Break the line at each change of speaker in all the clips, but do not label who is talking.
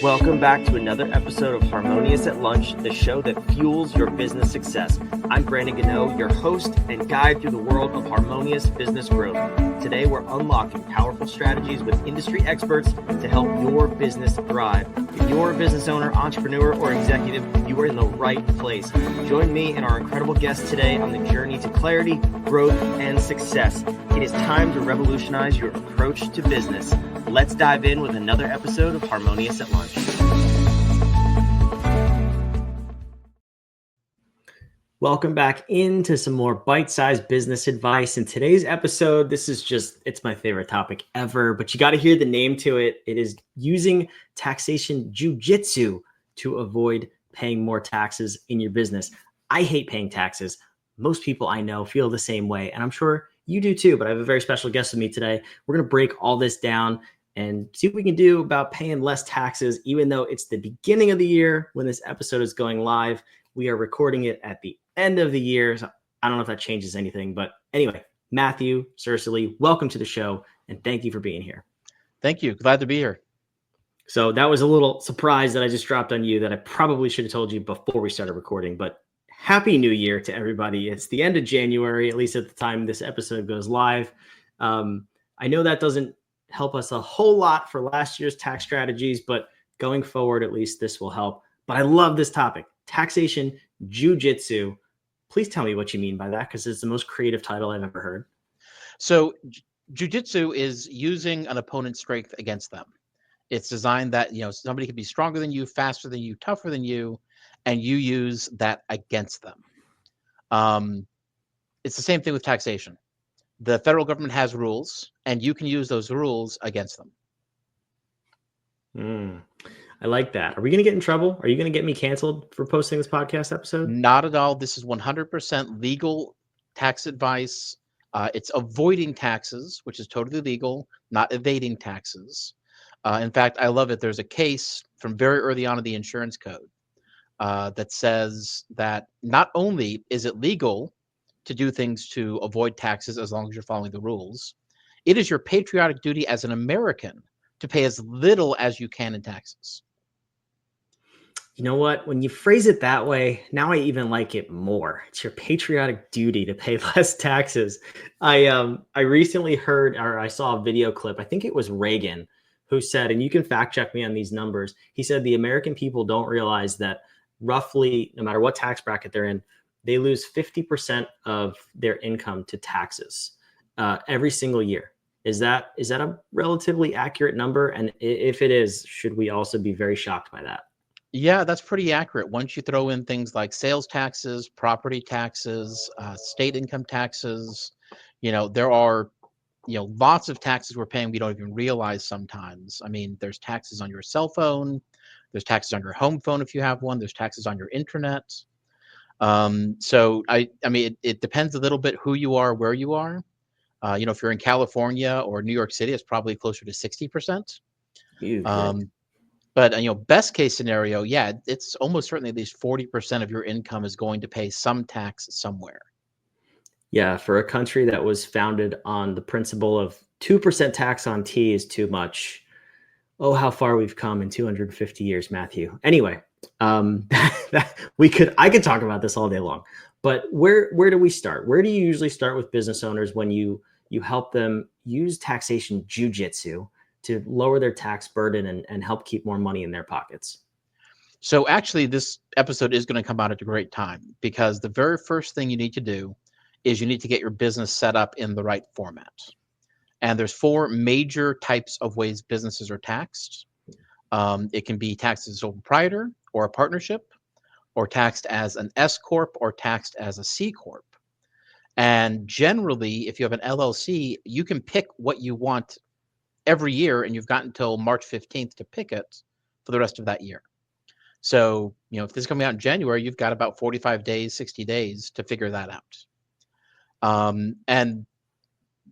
Welcome back to another episode of Harmonious at Lunch, the show that fuels your business success. I'm Brandon Gano, your host and guide through the world of harmonious business growth. Today, we're unlocking powerful strategies with industry experts to help your business thrive. If you're a business owner, entrepreneur, or executive, you are in the right place. Join me and our incredible guests today on the journey to clarity, growth, and success. It is time to revolutionize your approach to business. Let's dive in with another episode of Harmonious at Lunch. Welcome back into some more bite-sized business advice. In today's episode, it's my favorite topic ever, but you got to hear the name to it. It is using taxation jujitsu to avoid paying more taxes in your business. I hate paying taxes. Most people I know feel the same way, and I'm sure you do too, but I have a very special guest with me today. We're going to break all this down and see what we can do about paying less taxes, even though it's the beginning of the year when this episode is going live. We are recording it at the end of the year. So I don't know if that changes anything, but anyway, Matthew Cercily, welcome to the show, and thank you for being here.
Thank you. Glad to be here.
So that was a little surprise that I just dropped on you that I probably should have told you before we started recording, but Happy New Year to everybody. It's the end of January, at least at the time this episode goes live. I know that doesn't help us a whole lot for last year's tax strategies, but going forward, at least this will help. But I love this topic, taxation jujitsu. Please tell me what you mean by that, because it's the most creative title I've ever heard.
So jujitsu is using an opponent's strength against them. It's designed that, somebody could be stronger than you, faster than you, tougher than you, and you use that against them. It's the same thing with taxation. The federal government has rules, and you can use those rules against them.
I like that. Are we going to get in trouble? Are you going to get me canceled for posting this podcast episode?
Not at all. This is 100% legal tax advice. It's avoiding taxes, which is totally legal, not evading taxes. In fact, I love it. There's a case from very early on in the insurance code that says that not only is it legal to do things to avoid taxes as long as you're following the rules, it is your patriotic duty as an American to pay as little as you can in taxes.
You know what? When you phrase it that way, now I even like it more. It's your patriotic duty to pay less taxes. I recently heard, or I saw a video clip, I think it was Reagan, who said, and you can fact check me on these numbers, he said the American people don't realize that roughly, no matter what tax bracket they're in, they lose 50% of their income to taxes every single year. Is that a relatively accurate number? And if it is, should we also be very shocked by that?
Yeah, that's pretty accurate. Once you throw in things like sales taxes, property taxes, state income taxes, there are, lots of taxes we're paying we don't even realize sometimes. I mean, there's taxes on your cell phone, there's taxes on your home phone if you have one, there's taxes on your internet. So I mean, it depends a little bit who you are, where you are. If you're in California or New York City, it's probably closer to 60%. But best case scenario, yeah, it's almost certainly at least 40% of your income is going to pay some tax somewhere.
Yeah, for a country that was founded on the principle of 2% tax on tea is too much. Oh, how far we've come in 250 years, Matthew. Anyway, I could talk about this all day long. But where do we start? Where do you usually start with business owners when you help them use taxation jujitsu to lower their tax burden and help keep more money in their pockets?
So actually, this episode is going to come out at a great time, because the very first thing you need to do is you need to get your business set up in the right format. And there's 4 major types of ways businesses are taxed. It can be taxed as a sole proprietor or a partnership, or taxed as an S Corp, or taxed as a C Corp. And generally, if you have an LLC, you can pick what you want every year, and you've got until March 15th to pick it for the rest of that year. So, if this is coming out in January, you've got about 45 days, 60 days to figure that out. And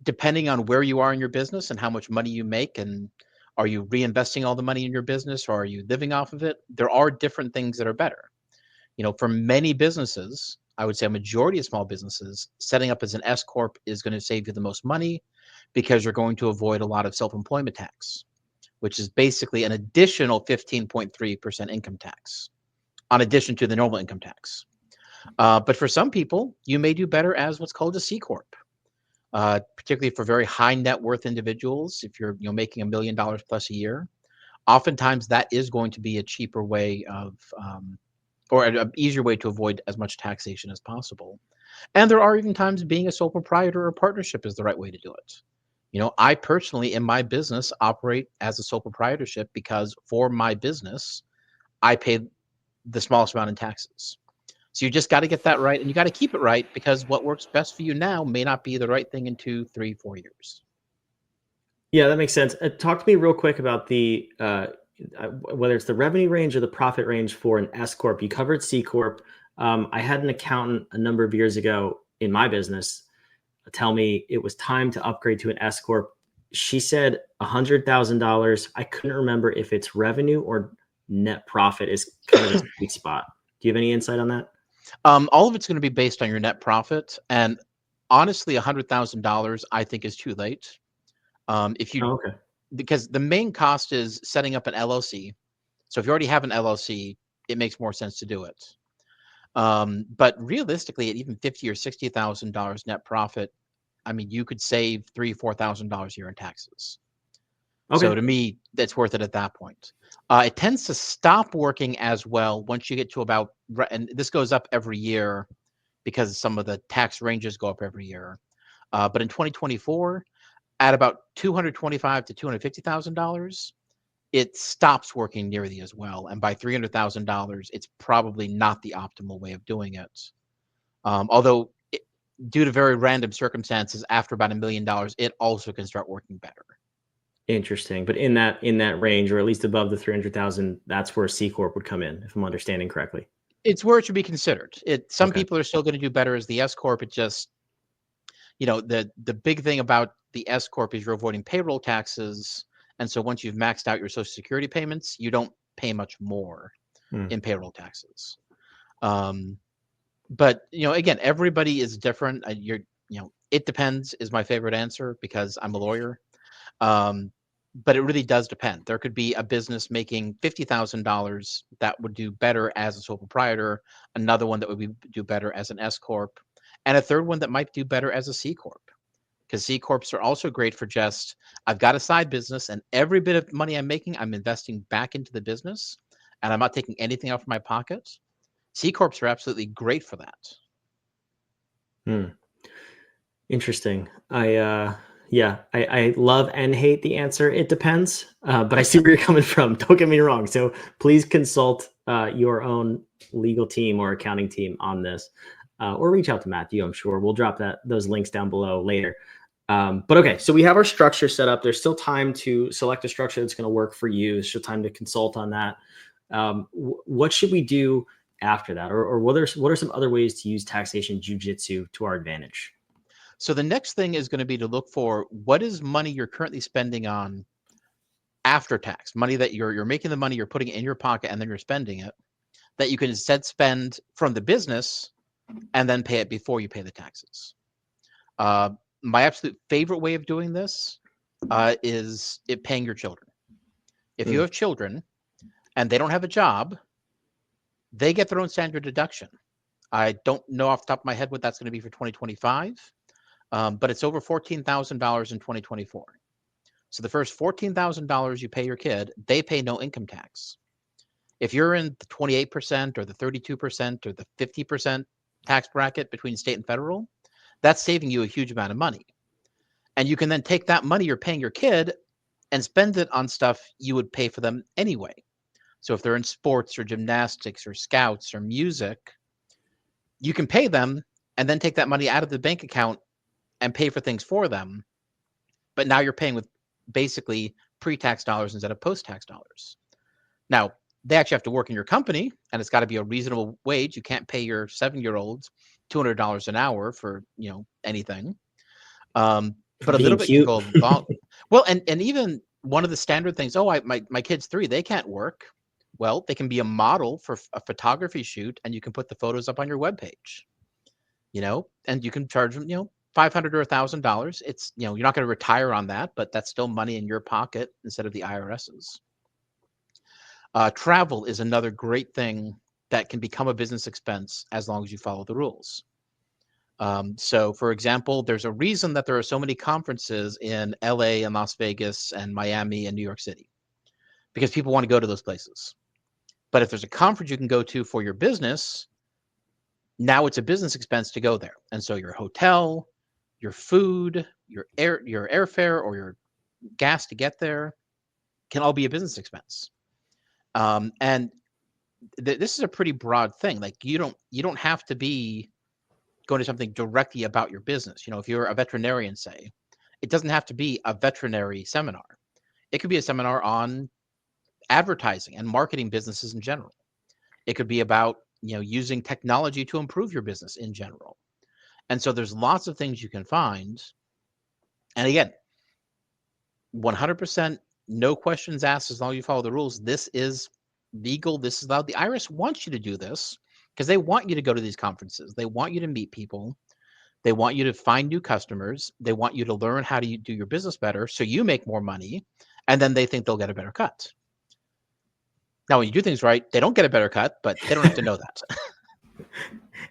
depending on where you are in your business and how much money you make, and are you reinvesting all the money in your business, or are you living off of it, there are different things that are better. For many businesses, I would say a majority of small businesses, setting up as an S Corp is going to save you the most money, because you're going to avoid a lot of self-employment tax. which is basically an additional 15.3% income tax on addition to the normal income tax. But for some people, you may do better as what's called a C corp, particularly for very high net worth individuals. If you're making $1 million plus a year, oftentimes that is going to be a cheaper way of or an easier way to avoid as much taxation as possible. And there are even times being a sole proprietor or partnership is the right way to do it. I personally in my business operate as a sole proprietorship because for my business, I pay the smallest amount in taxes. So you just got to get that right, and you got to keep it right, because what works best for you now may not be the right thing in 2, 3, 4 years.
Yeah, that makes sense. Talk to me real quick about the whether it's the revenue range or the profit range for an S corp. You covered C corp. I had an accountant a number of years ago in my business tell me it was time to upgrade to an S corp. She said $100,000. I couldn't remember if it's revenue or net profit is kind of the sweet spot. Do you have any insight on that?
All of it's going to be based on your net profit, and honestly, $100,000 I think is too late. If you
Okay.
Because the main cost is setting up an LLC. So if you already have an LLC, it makes more sense to do it. But realistically, at even $50,000 or $60,000 net profit, I mean, you could save $3,000-$4,000 a year in taxes.
Okay.
So to me, that's worth it at that point. It tends to stop working as well once you get to about, and this goes up every year because some of the tax ranges go up every year. But in 2024, at about $225,000 to $250,000, it stops working nearly as well. And by $300,000, it's probably not the optimal way of doing it. Although, due to very random circumstances, after about $1 million, it also can start working better.
Interesting. But in that range, or at least above the 300,000, that's where C corp would come in, if I'm understanding correctly.
It's where it should be considered. Some
Okay.
people are still going to do better as the S corp. It just, the big thing about the S corp is you're avoiding payroll taxes, and so once you've maxed out your Social Security payments, you don't pay much more in payroll taxes. But again, everybody is different. It depends is my favorite answer because I'm a lawyer. But it really does depend. There could be a business making $50,000 that would do better as a sole proprietor, another one that would do better as an S corp, and a third one that might do better as a C corp. Because C corps are also great for just, I've got a side business and every bit of money I'm making, I'm investing back into the business, and I'm not taking anything out of my pocket. C corps are absolutely great for that.
Interesting. I love and hate the answer. It depends, but I see where you're coming from. Don't get me wrong. So please consult your own legal team or accounting team on this, or reach out to Matthew. I'm sure we'll drop those links down below later. But okay, so we have our structure set up. There's still time to select a structure that's going to work for you. There's still time to consult on that. What should we do after that, or what are some other ways to use taxation jujitsu to our advantage?
So the next thing is going to be to look for what is money you're currently spending on after tax, money that you're making the money, you're putting it in your pocket, and then you're spending it, that you can instead spend from the business and then pay it before you pay the taxes. My absolute favorite way of doing this is paying your children. If you have children and they don't have a job, they get their own standard deduction. I don't know off the top of my head what that's going to be for 2025, but it's over $14,000 in 2024. So the first $14,000 you pay your kid, they pay no income tax. If you're in the 28% or the 32% or the 50% tax bracket between state and federal, that's saving you a huge amount of money. And you can then take that money you're paying your kid and spend it on stuff you would pay for them anyway. So if they're in sports or gymnastics or scouts or music, you can pay them and then take that money out of the bank account and pay for things for them. But now you're paying with basically pre-tax dollars instead of post-tax dollars. Now, they actually have to work in your company, and it's got to be a reasonable wage. You can't pay your 7-year-olds $200 an hour for anything. But a little bit can go well, and even one of the standard things. Oh, my kid's 3; they can't work. Well, they can be a model for a photography shoot, and you can put the photos up on your webpage. And you can charge them $500 or $1,000. It's, you're not going to retire on that, but that's still money in your pocket instead of the IRS's. Travel is another great thing that can become a business expense as long as you follow the rules. So, for example, there's a reason that there are so many conferences in LA and Las Vegas and Miami and New York City, because people want to go to those places. But if there's a conference you can go to for your business, now it's a business expense to go there. And so your hotel, your food, your airfare, or your gas to get there can all be a business expense. And this is a pretty broad thing. Like you don't have to be going to something directly about your business. If you're a veterinarian, say, it doesn't have to be a veterinary seminar. It could be a seminar on advertising and marketing businesses in general. It could be about, using technology to improve your business in general. And so there's lots of things you can find. And again, 100% no questions asked as long as you follow the rules. This is legal. This is allowed. The IRS wants you to do this because they want you to go to these conferences. They want you to meet people. They want you to find new customers. They want you to learn how to do your business better so you make more money, and then they think they'll get a better cut. Now, when you do things right, they don't get a better cut, but they don't have to know that.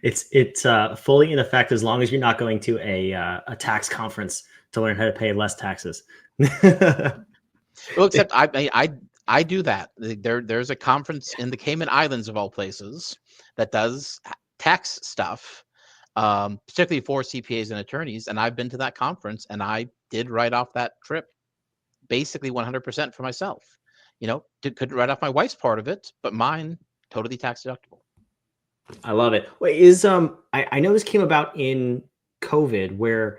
It's fully in effect as long as you're not going to a tax conference to learn how to pay less taxes.
Well, except I do that. There's a conference in the Cayman Islands of all places that does tax stuff, particularly for CPAs and attorneys. And I've been to that conference, and I did write off that trip basically 100% for myself. Couldn't write off my wife's part of it, but mine totally tax deductible.
I love it. Wait, I know this came about in COVID where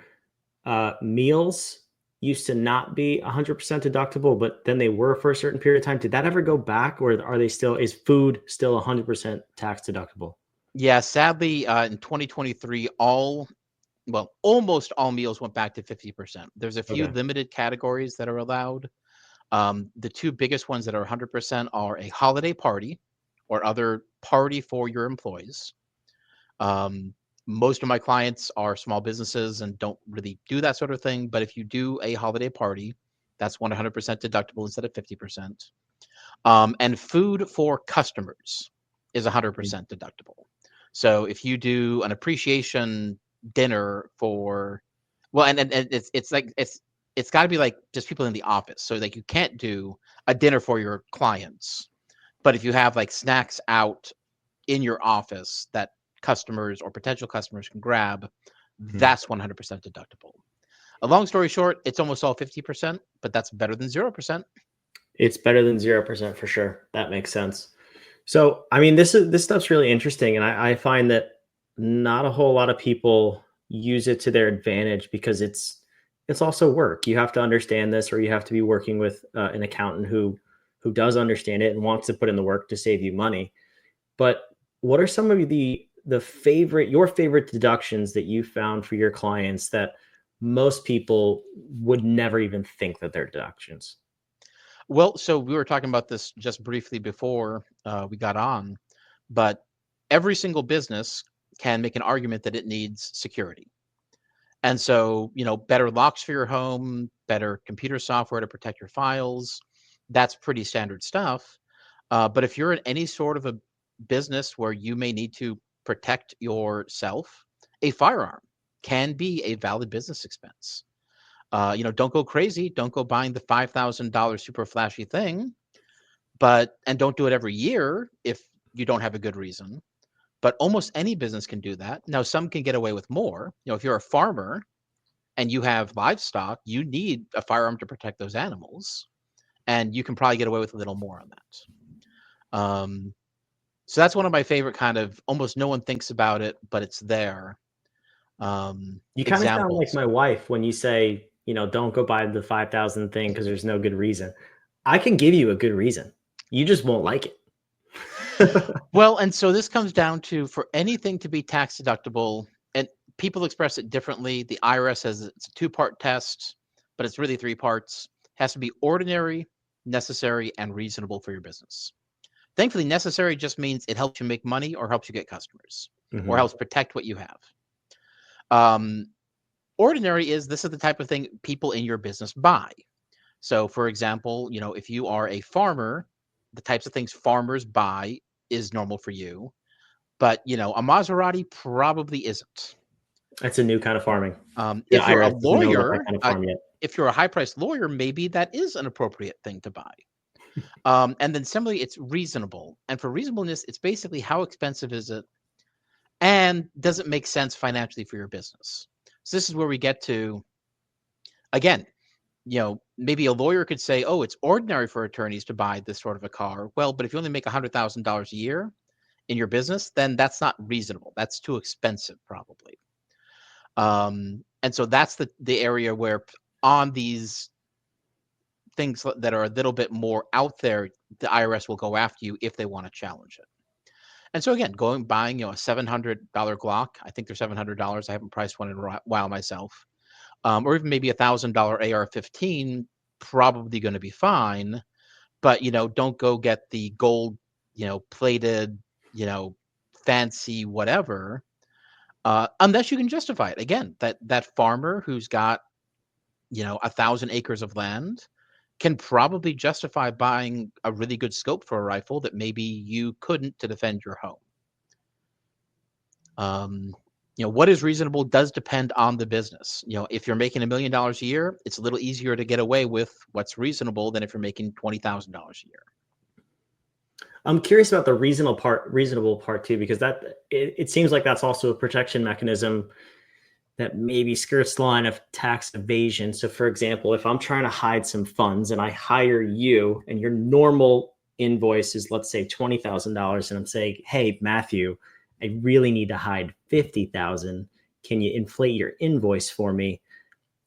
meals used to not be 100% deductible, but then they were for a certain period of time. Did that ever go back, or is food still 100% tax deductible?
Yeah, sadly, in 2023, almost all meals went back to 50%. There's a few limited categories that are allowed. The two biggest ones that are 100% are a holiday party or other party for your employees. Most of my clients are small businesses and don't really do that sort of thing. But if you do a holiday party, that's 100% deductible instead of 50%. And food for customers is 100% deductible. So if you do an appreciation dinner for, and it's got to be like just people in the office. So like you can't do a dinner for your clients, but if you have like snacks out in your office that customers or potential customers can grab, that's 100% deductible. A long story short, it's almost all 50%, but that's better than 0%.
It's better than 0% for sure. That makes sense. So, I mean, this stuff's really interesting. And I find that not a whole lot of people use it to their advantage because it's also work. You have to understand this, or you have to be working with an accountant who does understand it and wants to put in the work to save you money. But what are some of your favorite deductions that you found for your clients that most people would never even think that they're deductions?
Well, so we were talking about this just briefly before we got on, but every single business can make an argument that it needs security. And so, better locks for your home, better computer software to protect your files, that's pretty standard stuff. But if you're in any sort of a business where you may need to protect yourself, a firearm can be a valid business expense. Don't go crazy. Don't go buying the $5,000 super flashy thing, and don't do it every year if you don't have a good reason. But almost any business can do that. Now, some can get away with more. If you're a farmer and you have livestock, you need a firearm to protect those animals, and you can probably get away with a little more on that. So that's one of my favorite kind of, almost no one thinks about it, but it's there.
You kind of sound like my wife when you say, don't go buy the 5,000 thing because there's no good reason. I can give you a good reason. You just won't like it.
Well, and so this comes down to, for anything to be tax deductible, and people express it differently. The IRS says it's a 2-part test, but it's really 3 parts. It has to be ordinary, necessary, and reasonable for your business. Thankfully, necessary just means it helps you make money or helps you get customers or helps protect what you have. Ordinary is this is the type of thing people in your business buy. So, for example, if you are a farmer, the types of things farmers buy is normal for you. But, a Maserati probably isn't.
That's a new kind of farming. The
If you're a
IRS doesn't know about that
lawyer,
kind of farm yet.
if you're a high-priced lawyer, maybe that is an appropriate thing to buy. And then similarly, it's reasonable. And for reasonableness, it's basically how expensive is it and does it make sense financially for your business? So this is where we get to, again, maybe a lawyer could say, oh, it's ordinary for attorneys to buy this sort of a car. Well, but if you only make $100,000 a year in your business, then that's not reasonable. That's too expensive, probably. And so that's the area where on these things that are a little bit more out there, the IRS will go after you if they want to challenge it. And so again, buying a $700 Glock, I think they're $700. I haven't priced one in a while myself. Or even maybe $1,000 AR-15, probably going to be fine. But don't go get the gold, plated, fancy whatever, unless you can justify it. Again, that farmer who's got 1,000 acres of land can probably justify buying a really good scope for a rifle that maybe you couldn't to defend your home. What is reasonable does depend on the business. If you're making $1 million a year, it's a little easier to get away with what's reasonable than if you're making $20,000 a year.
I'm curious about the reasonable part too, because it seems like that's also a protection mechanism that maybe skirts the line of tax evasion. So for example, if I'm trying to hide some funds and I hire you and your normal invoice is, let's say, $20,000, and I'm saying, hey, Matthew, I really need to hide 50,000. Can you inflate your invoice for me?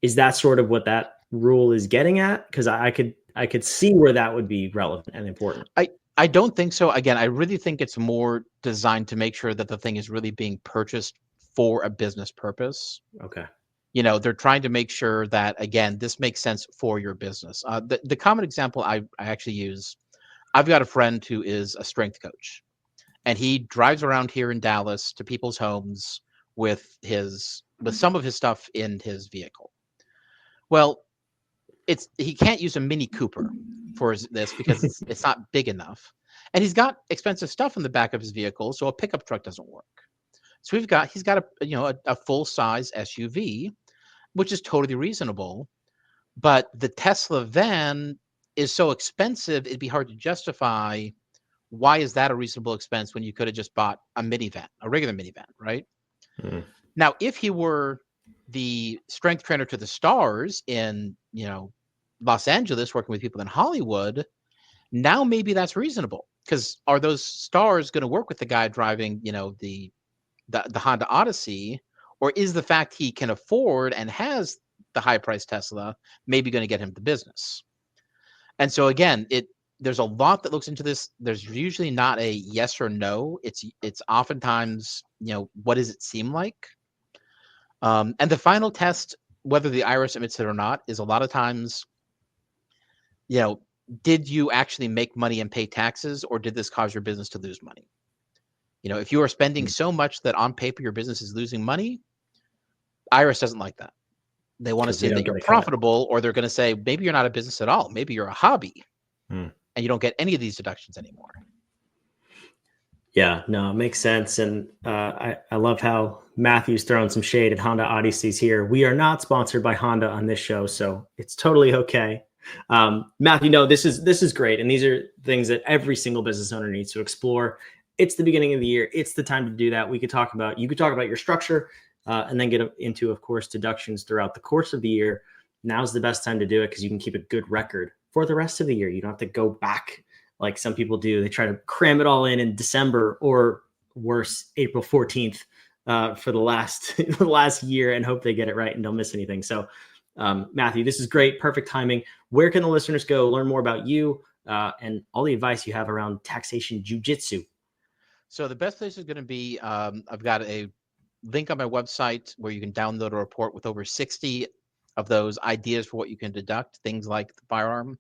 Is that sort of what that rule is getting at? Because I could see where that would be relevant and important.
I don't think so. Again, I really think it's more designed to make sure that the thing is really being purchased for a business purpose.
Okay.
They're trying to make sure that, again, this makes sense for your business. The common example I actually use, I've got a friend who is a strength coach, and he drives around here in Dallas to people's homes with some of his stuff in his vehicle. Well, he can't use a Mini Cooper for this because it's not big enough, and he's got expensive stuff in the back of his vehicle, so a pickup truck doesn't work. So he's got a full size SUV, which is totally reasonable, but the Tesla van is so expensive it'd be hard to justify. Why is that a reasonable expense when you could have just bought a minivan, a regular minivan, right? Mm. Now, if he were the strength trainer to the stars in Los Angeles, working with people in Hollywood, now maybe that's reasonable, because are those stars going to work with the guy driving the Honda Odyssey, or is the fact he can afford and has the high priced Tesla maybe going to get him the business? And so again, there's a lot that looks into this. There's usually not a yes or no. It's oftentimes, what does it seem like? And the final test, whether the IRS admits it or not, is a lot of times, did you actually make money and pay taxes, or did this cause your business to lose money? If you are spending so much that on paper your business is losing money, IRS doesn't like that. They want to see that you're profitable, or they're going to say, maybe you're not a business at all. Maybe you're a hobby. And you don't get any of these deductions anymore.
Yeah, no, it makes sense. And I love how Matthew's throwing some shade at Honda Odysseys here. We are not sponsored by Honda on this show, so it's totally okay. Matthew, no, this is great. And these are things that every single business owner needs to explore. It's the beginning of the year. It's the time to do that. You could talk about your structure and then get into, of course, deductions throughout the course of the year. Now's the best time to do it because you can keep a good record for the rest of the year. You don't have to go back like some people do. They try to cram it all in December, or worse, April 14th for the last year, and hope they get it right and don't miss anything. So Matthew, this is great. Perfect timing. Where can the listeners go learn more about you and all the advice you have around taxation jujitsu?
So the best place is going to be, I've got a link on my website where you can download a report with over 60 of those ideas for what you can deduct, things like the firearm.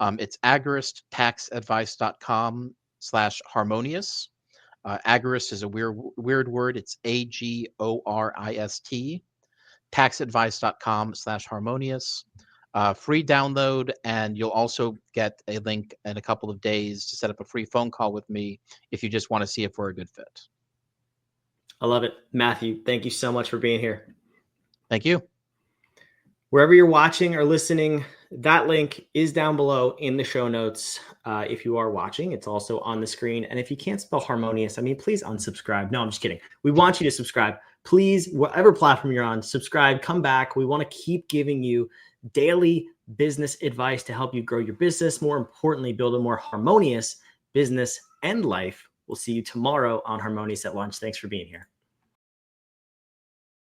It's agorist.taxadvice.com/harmonious. Agorist is a weird word. It's AGORIST. taxadvice.com/harmonious. Free download, and you'll also get a link in a couple of days to set up a free phone call with me if you just want to see if we're a good fit.
I love it. Matthew, thank you so much for being here.
Thank you.
Wherever you're watching or listening, that link is down below in the show notes. If you are watching, it's also on the screen. And if you can't spell harmonious, I mean, please unsubscribe. No, I'm just kidding. We want you to subscribe. Please, whatever platform you're on, subscribe, come back. We want to keep giving you daily business advice to help you grow your business. More importantly, build a more harmonious business and life. We'll see you tomorrow on Harmonious at Lunch. Thanks for being here.